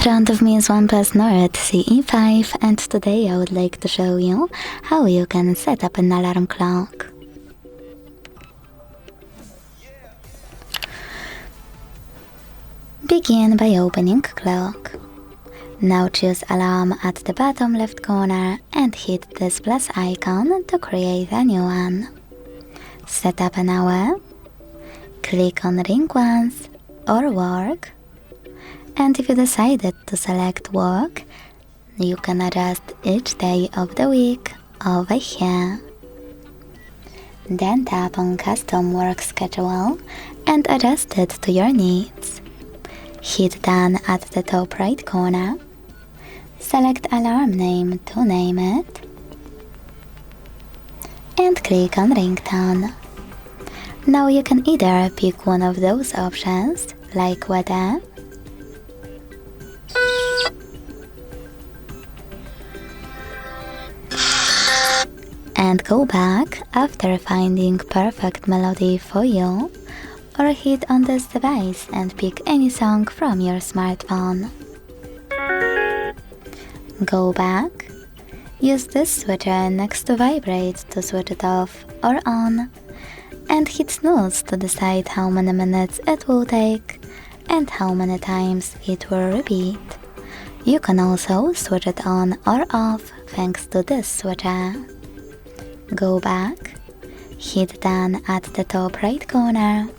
front of me is OnePlus Nord CE5, and today I would like to show you how you can set up an alarm clock. Begin by opening clock. Now choose alarm at the bottom left corner and hit this plus icon to create a new one. Set up an hour, click on ring once or work, and if you decided to select work, you can adjust each day of the week over here. Then tap on custom work schedule and adjust it to your needs. Hit done at the top right corner. Select alarm name to name it and click on ringtone. Now you can either pick one of those options like weather, and go back after finding perfect melody for you, or hit on this device and pick any song from your smartphone. Go back, use this switcher next to vibrate to switch it off or on, and hit snooze to decide how many minutes it will take and how many times it will repeat. You can also switch it on or off thanks to this switcher. Go back, hit done at the top right corner,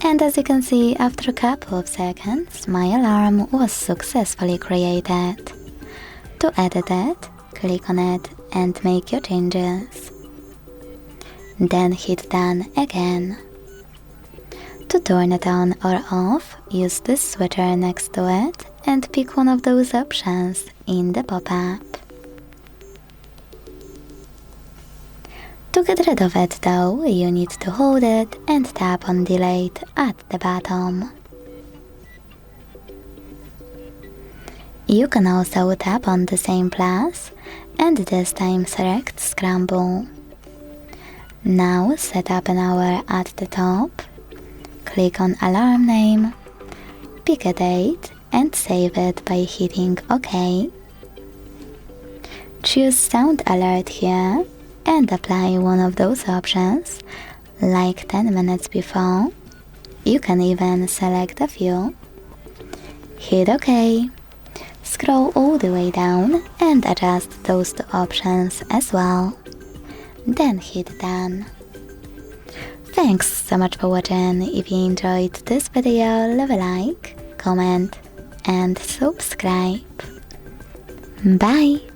and as you can see, after a couple of seconds, my alarm was successfully created. To edit it, click on it and make your changes. Then hit done again. To turn it on or off, use this switcher next to it and pick one of those options in the pop-up. To get rid of it though, you need to hold it and tap on delete at the bottom. You can also tap on the same plus and this time select scramble. Now set up an hour at the top, click on alarm name, pick a date and save it by hitting OK. Choose sound alert here and apply one of those options, like 10 minutes before. You can even select a few. Hit OK. Scroll all the way down and adjust those two options as well. Then hit done. Thanks so much for watching. If you enjoyed this video, leave a like, comment and subscribe. Bye!